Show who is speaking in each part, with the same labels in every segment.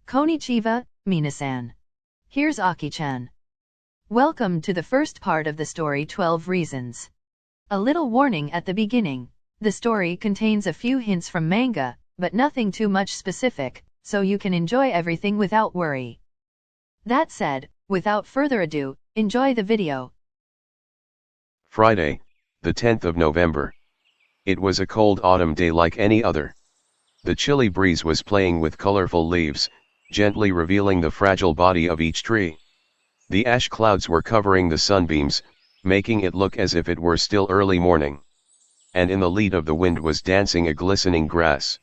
Speaker 1: Konnichiwa, minasan. Here's Aki-chan. Welcome to the first part of the story 12 Reasons. A little warning at the beginning. The story contains a few hints from manga, but nothing too much specific, so you can enjoy everything without worry. That said, without further ado, enjoy the video.
Speaker 2: Friday, the 10th of November. It was a cold autumn day like any other. The chilly breeze was playing with colorful leaves, gently revealing the fragile body of each tree. The ash clouds were covering the sunbeams, making it look as if it were still early morning. And in the lead of the wind was dancing a glistening grass.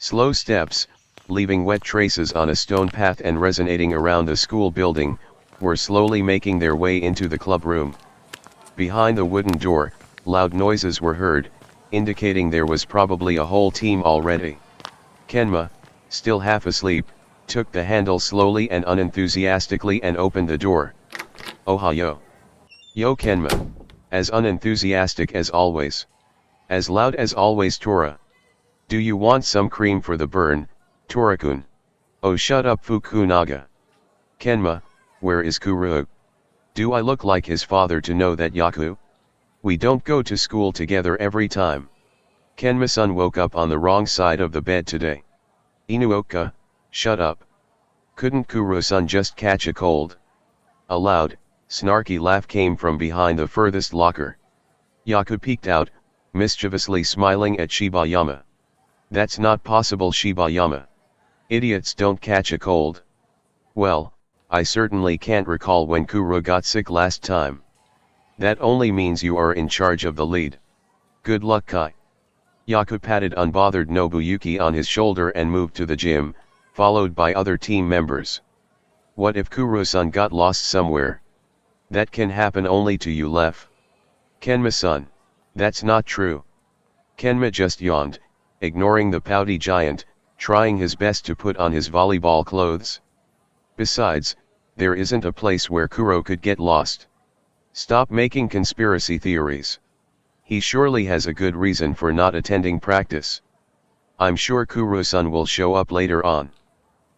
Speaker 2: Slow steps, leaving wet traces on a stone path and resonating around the school building, were slowly making their way into the club room. Behind the wooden door, loud noises were heard, indicating there was probably a whole team already. Kenma, still half asleep, took the handle slowly and unenthusiastically and opened the door. Ohayo. Yo Kenma. As unenthusiastic as always. As loud as always Tora. Do you want some cream for the burn, Tora-kun? Oh shut up Fukunaga. Kenma, where is Kuroo? Do I look like his father to know that Yaku? We don't go to school together every time. Kenma-san woke up on the wrong side of the bed today. Inuoka, shut up. Couldn't Kuroo-san just catch a cold? A loud, snarky laugh came from behind the furthest locker. Yaku peeked out, mischievously smiling at Shibayama. That's not possible Shibayama. Idiots don't catch a cold. Well, I certainly can't recall when Kuroo got sick last time. That only means you are in charge of the lead. Good luck Kai. Yaku patted unbothered Nobuyuki on his shoulder and moved to the gym, followed by other team members. What if Kuroo-san got lost somewhere? That can happen only to you Lef. Kenma-san, that's not true. Kenma just yawned, ignoring the pouty giant, trying his best to put on his volleyball clothes. Besides, there isn't a place where Kuroo could get lost. Stop making conspiracy theories. He surely has a good reason for not attending practice. I'm sure Kuroo-san will show up later on.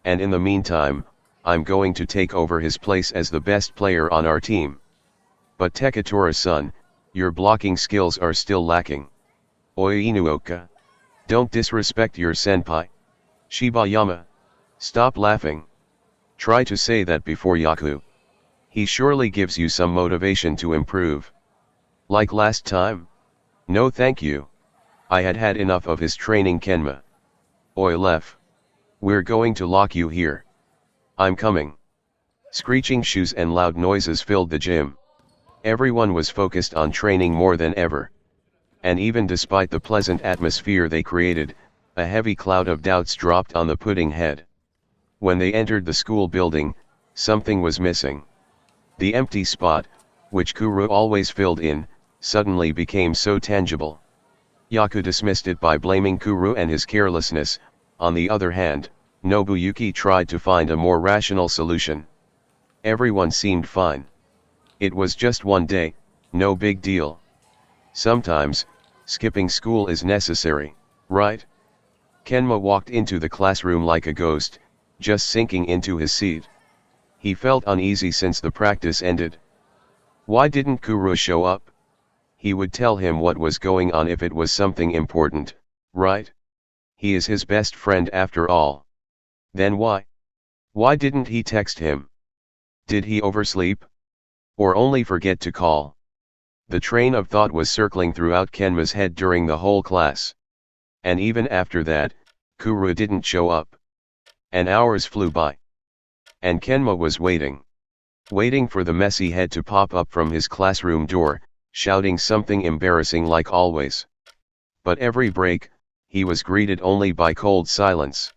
Speaker 2: And in the meantime, I'm going to take over his place as the best player on our team. But Tekatora-san, your blocking skills are still lacking. Oi Inuoka. Don't disrespect your senpai. Shibayama. Stop laughing. Try to say that before Yaku. He surely gives you some motivation to improve. Like last time? No thank you. I had enough of his training Kenma. Oi Lef. We're going to lock you here. I'm coming. Screeching shoes and loud noises filled the gym. Everyone was focused on training more than ever. And even despite the pleasant atmosphere they created, a heavy cloud of doubts dropped on the pudding head. When they entered the school building, something was missing. The empty spot, which Kuroo always filled in, suddenly became so tangible. Yaku dismissed it by blaming Kuroo and his carelessness. On the other hand, Nobuyuki tried to find a more rational solution. Everyone seemed fine. It was just one day, no big deal. Sometimes, skipping school is necessary, right? Kenma walked into the classroom like a ghost, just sinking into his seat. He felt uneasy since the practice ended. Why didn't Kuroo show up? He would tell him what was going on if it was something important, right? He is his best friend after all. Then why? Why didn't he text him? Did he oversleep? Or only forget to call? The train of thought was circling throughout Kenma's head during the whole class. And even after that, Kuroo didn't show up. And hours flew by. And Kenma was waiting. Waiting for the messy head to pop up from his classroom door, shouting something embarrassing like always. But every break, he was greeted only by cold silence.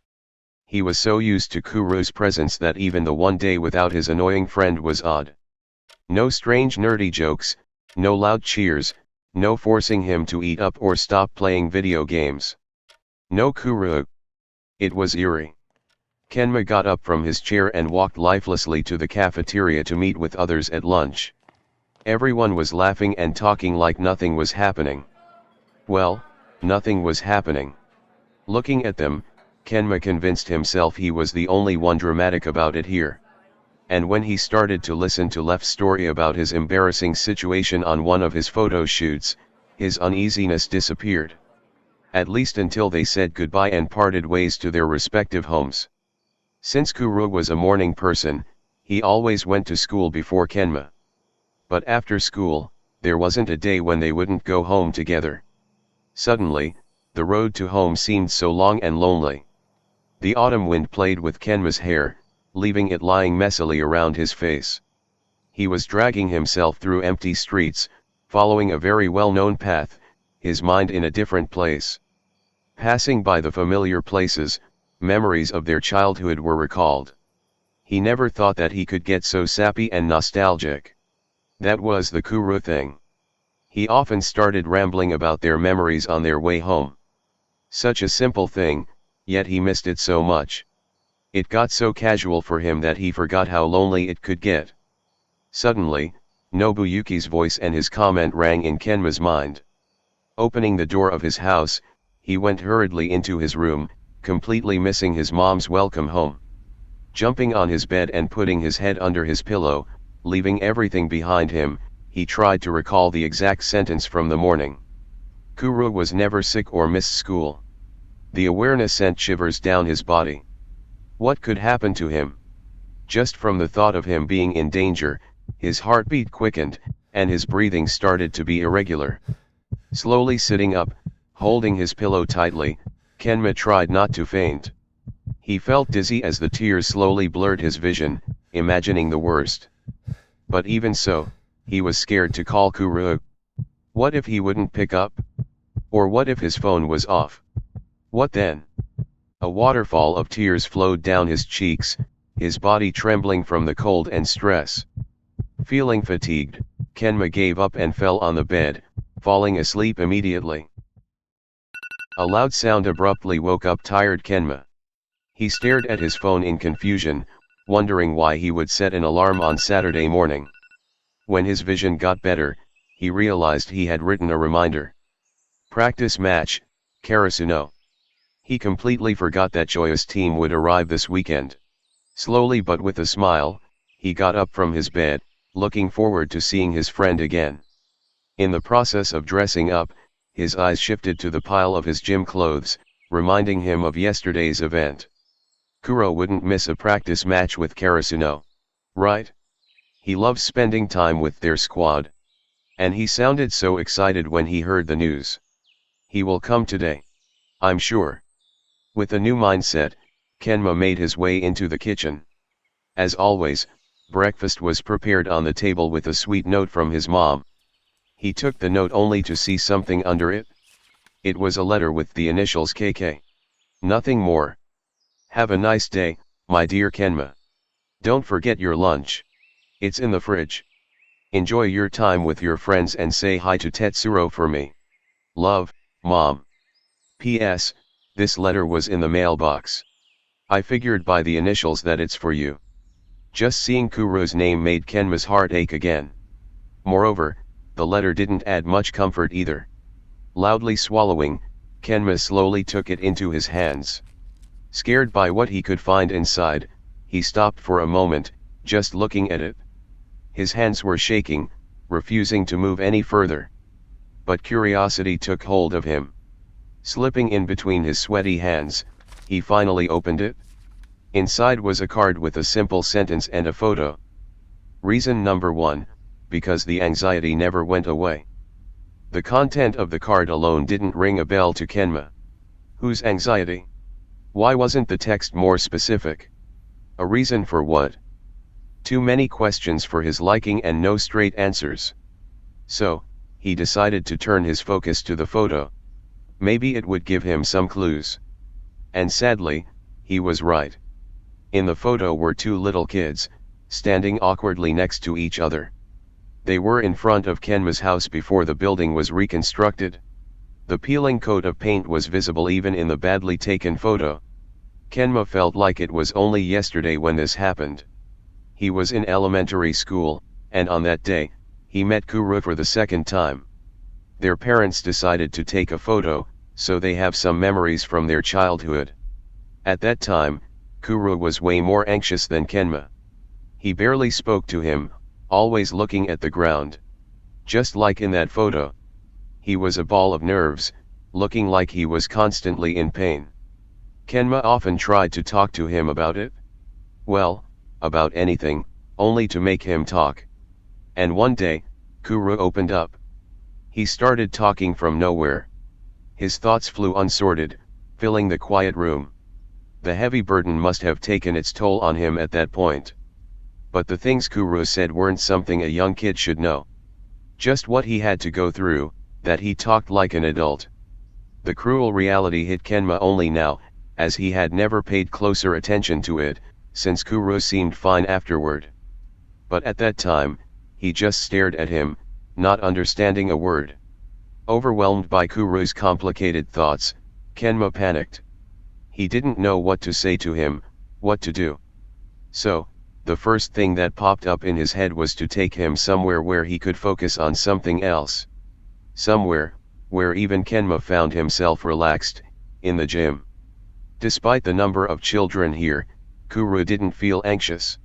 Speaker 2: He was so used to Kuroo's presence that even the one day without his annoying friend was odd. No strange nerdy jokes, no loud cheers, no forcing him to eat up or stop playing video games. No Kuroo. It was eerie. Kenma got up from his chair and walked lifelessly to the cafeteria to meet with others at lunch. Everyone was laughing and talking like nothing was happening. Well, nothing was happening. Looking at them, Kenma convinced himself he was the only one dramatic about it here. And when he started to listen to Lef's story about his embarrassing situation on one of his photo shoots, his uneasiness disappeared. At least until they said goodbye and parted ways to their respective homes. Since Kuroo was a morning person, he always went to school before Kenma. But after school, there wasn't a day when they wouldn't go home together. Suddenly, the road to home seemed so long and lonely. The autumn wind played with Kenma's hair, leaving it lying messily around his face. He was dragging himself through empty streets, following a very well-known path, his mind in a different place. Passing by the familiar places, memories of their childhood were recalled. He never thought that he could get so sappy and nostalgic. That was the Kuroo thing. He often started rambling about their memories on their way home. Such a simple thing, yet he missed it so much. It got so casual for him that he forgot how lonely it could get. Suddenly, Nobuyuki's voice and his comment rang in Kenma's mind. Opening the door of his house, he went hurriedly into his room, completely missing his mom's welcome home. Jumping on his bed and putting his head under his pillow, leaving everything behind him, he tried to recall the exact sentence from the morning. Kuroo was never sick or missed school. The awareness sent shivers down his body. What could happen to him? Just from the thought of him being in danger, his heartbeat quickened, and his breathing started to be irregular. Slowly sitting up, holding his pillow tightly, Kenma tried not to faint. He felt dizzy as the tears slowly blurred his vision, imagining the worst. But even so, he was scared to call Kuroo. What if he wouldn't pick up? Or what if his phone was off? What then? A waterfall of tears flowed down his cheeks, his body trembling from the cold and stress. Feeling fatigued, Kenma gave up and fell on the bed, falling asleep immediately. A loud sound abruptly woke up tired Kenma. He stared at his phone in confusion, wondering why he would set an alarm on Saturday morning. When his vision got better, he realized he had written a reminder. Practice match, Karasuno. He completely forgot that Joyous team would arrive this weekend. Slowly but with a smile, he got up from his bed, looking forward to seeing his friend again. In the process of dressing up, his eyes shifted to the pile of his gym clothes, reminding him of yesterday's event. Kuroo wouldn't miss a practice match with Karasuno. Right? He loves spending time with their squad. And he sounded so excited when he heard the news. He will come today. I'm sure. With a new mindset, Kenma made his way into the kitchen. As always, breakfast was prepared on the table with a sweet note from his mom. He took the note only to see something under it. It was a letter with the initials KK. Nothing more. Have a nice day, my dear Kenma. Don't forget your lunch. It's in the fridge. Enjoy your time with your friends and say hi to Tetsuro for me. Love, Mom. P.S. This letter was in the mailbox. I figured by the initials that it's for you. Just seeing Kuroo's name made Kenma's heart ache again. Moreover, the letter didn't add much comfort either. Loudly swallowing, Kenma slowly took it into his hands. Scared by what he could find inside, he stopped for a moment, just looking at it. His hands were shaking, refusing to move any further. But curiosity took hold of him. Slipping in between his sweaty hands, he finally opened it. Inside was a card with a simple sentence and a photo. Reason number 1, because the anxiety never went away. The content of the card alone didn't ring a bell to Kenma. Whose anxiety? Why wasn't the text more specific? A reason for what? Too many questions for his liking and no straight answers. So, he decided to turn his focus to the photo. Maybe it would give him some clues. And sadly, he was right. In the photo were two little kids, standing awkwardly next to each other. They were in front of Kenma's house before the building was reconstructed. The peeling coat of paint was visible even in the badly taken photo. Kenma felt like it was only yesterday when this happened. He was in elementary school, and on that day, he met Kuroo for the second time. Their parents decided to take a photo, so they have some memories from their childhood. At that time, Kuroo was way more anxious than Kenma. He barely spoke to him, always looking at the ground. Just like in that photo. He was a ball of nerves, looking like he was constantly in pain. Kenma often tried to talk to him about it. Well, about anything, only to make him talk. And one day, Kuroo opened up. He started talking from nowhere. His thoughts flew unsorted, filling the quiet room. The heavy burden must have taken its toll on him at that point. But the things Kuroo said weren't something a young kid should know. Just what he had to go through, that he talked like an adult. The cruel reality hit Kenma only now, as he had never paid closer attention to it, since Kuroo seemed fine afterward. But at that time, he just stared at him, not understanding a word. Overwhelmed by Kuroo's complicated thoughts, Kenma panicked. He didn't know what to say to him, what to do. So, the first thing that popped up in his head was to take him somewhere where he could focus on something else. Somewhere, where even Kenma found himself relaxed, in the gym. Despite the number of children here, Kuroo didn't feel anxious.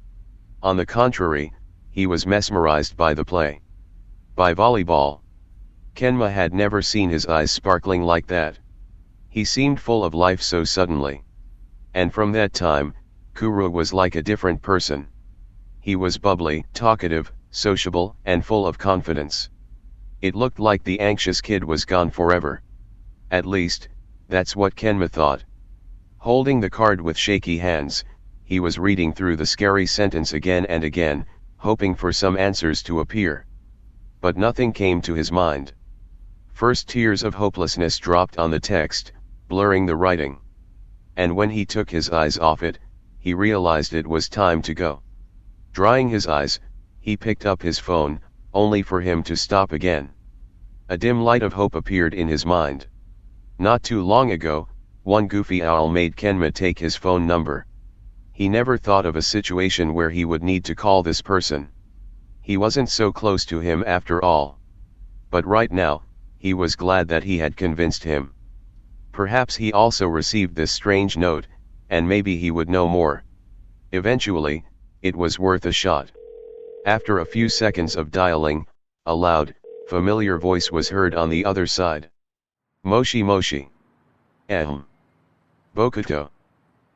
Speaker 2: On the contrary, he was mesmerized by the play. By volleyball. Kenma had never seen his eyes sparkling like that. He seemed full of life so suddenly. And from that time, Kuroo was like a different person. He was bubbly, talkative, sociable, and full of confidence. It looked like the anxious kid was gone forever. At least, that's what Kenma thought. Holding the card with shaky hands, he was reading through the scary sentence again and again, hoping for some answers to appear. But nothing came to his mind. First tears of hopelessness dropped on the text, blurring the writing. And when he took his eyes off it, he realized it was time to go. Drying his eyes, he picked up his phone, only for him to stop again. A dim light of hope appeared in his mind. Not too long ago, one goofy owl made Kenma take his phone number. He never thought of a situation where he would need to call this person. He wasn't so close to him after all. But right now, he was glad that he had convinced him. Perhaps he also received this strange note, and maybe he would know more. Eventually, it was worth a shot. After a few seconds of dialing, a loud, familiar voice was heard on the other side. Moshi Moshi. Bokuto.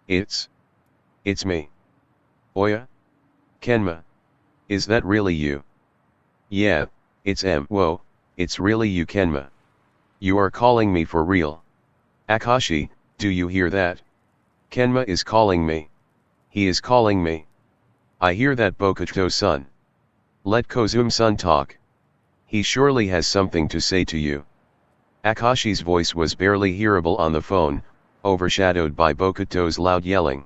Speaker 2: It's me. Oya? Kenma. Is that really you? Yeah, it's Whoa, it's really you Kenma. You are calling me for real. Akashi, do you hear that? Kenma is calling me. He is calling me. I hear that Bokuto-san. Let Kozum-san talk. He surely has something to say to you. Akashi's voice was barely hearable on the phone, overshadowed by Bokuto's loud yelling.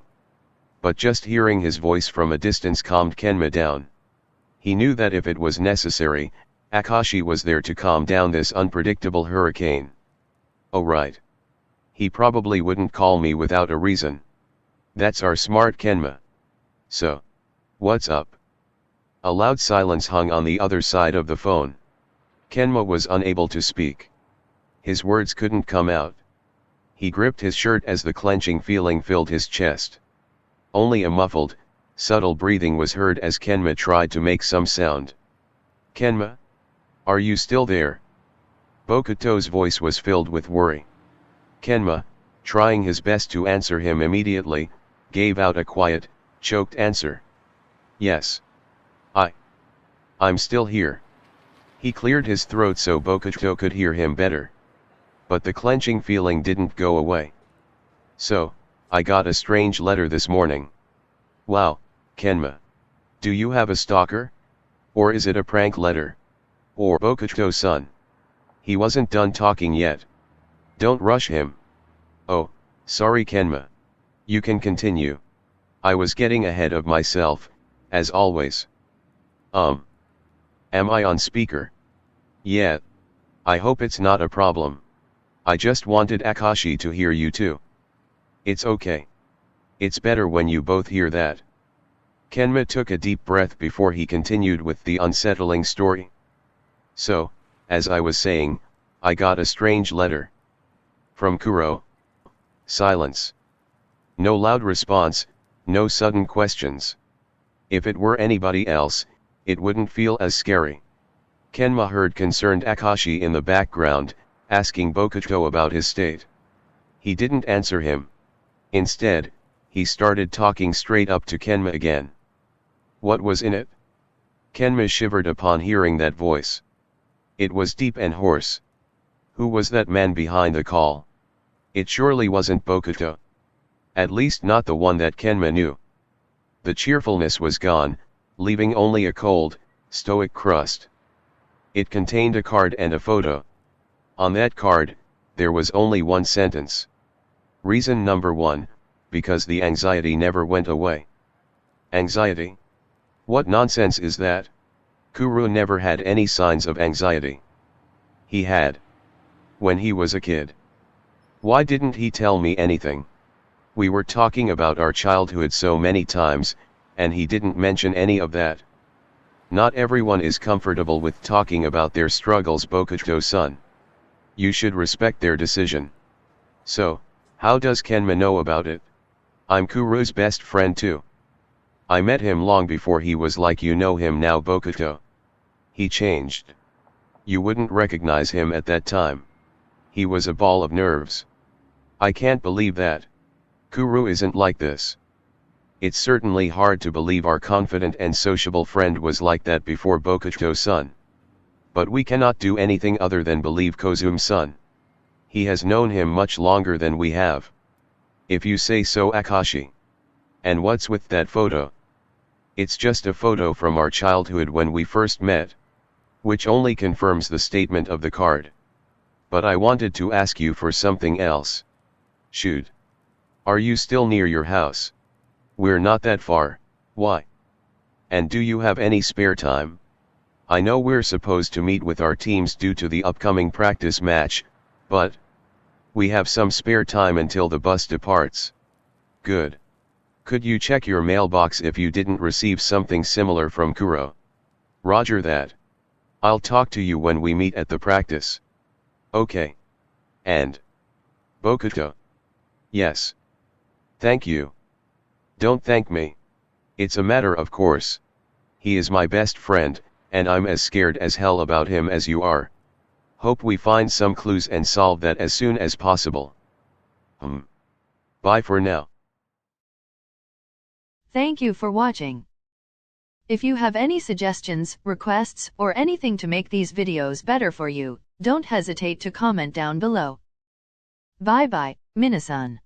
Speaker 2: But just hearing his voice from a distance calmed Kenma down. He knew that if it was necessary, Akashi was there to calm down this unpredictable hurricane. Oh right. He probably wouldn't call me without a reason. That's our smart Kenma. So, what's up? A loud silence hung on the other side of the phone. Kenma was unable to speak. His words couldn't come out. He gripped his shirt as the clenching feeling filled his chest. Only a muffled, subtle breathing was heard as Kenma tried to make some sound. Kenma? Are you still there? Bokuto's voice was filled with worry. Kenma, trying his best to answer him immediately, gave out a quiet, choked answer. Yes. I'm still here. He cleared his throat so Bokuto could hear him better. But the clenching feeling didn't go away. So, I got a strange letter this morning. Wow, Kenma. Do you have a stalker? Or is it a prank letter? Or Bokuto-san? He wasn't done talking yet. Don't rush him. Oh, sorry Kenma. You can continue. I was getting ahead of myself, as always. Am I on speaker? Yeah. I hope it's not a problem. I just wanted Akashi to hear you too. It's okay. It's better when you both hear that. Kenma took a deep breath before he continued with the unsettling story. So, as I was saying, I got a strange letter. From Kuroo. Silence. No loud response, no sudden questions. If it were anybody else, it wouldn't feel as scary. Kenma heard concerned Akashi in the background, asking Bokuto about his state. He didn't answer him. Instead, he started talking straight up to Kenma again. What was in it? Kenma shivered upon hearing that voice. It was deep and hoarse. Who was that man behind the call? It surely wasn't Bokuto. At least not the one that Kenma knew. The cheerfulness was gone, leaving only a cold, stoic crust. It contained a card and a photo. On that card, there was only one sentence. Reason number 1, because the anxiety never went away. Anxiety? What nonsense is that? Kuroo never had any signs of anxiety. He had. When he was a kid. Why didn't he tell me anything? We were talking about our childhood so many times, and he didn't mention any of that. Not everyone is comfortable with talking about their struggles, Bokuto-san. You should respect their decision. So, how does Kenma know about it? I'm Kuroo's best friend too. I met him long before he was like you know him now, Bokuto. He changed. You wouldn't recognize him at that time. He was a ball of nerves. I can't believe that. Kuroo isn't like this. It's certainly hard to believe our confident and sociable friend was like that before, Bokuto-san. But we cannot do anything other than believe Kozume-san. He has known him much longer than we have. If you say so, Akashi. And what's with that photo? It's just a photo from our childhood when we first met. Which only confirms the statement of the card. But I wanted to ask you for something else. Shoot. Are you still near your house? We're not that far. Why? And do you have any spare time? I know we're supposed to meet with our teams due to the upcoming practice match, but we have some spare time until the bus departs. Good. Could you check your mailbox if you didn't receive something similar from Kuroo? Roger that. I'll talk to you when we meet at the practice. Okay. And Bokuto. Yes. Thank you. Don't thank me. It's a matter of course. He is my best friend, and I'm as scared as hell about him as you are. Hope we find some clues and solve that as soon as possible. Bye for now.
Speaker 1: Thank you for watching. If you have any suggestions, requests, or anything to make these videos better for you, don't hesitate to comment down below. Bye bye, minasan.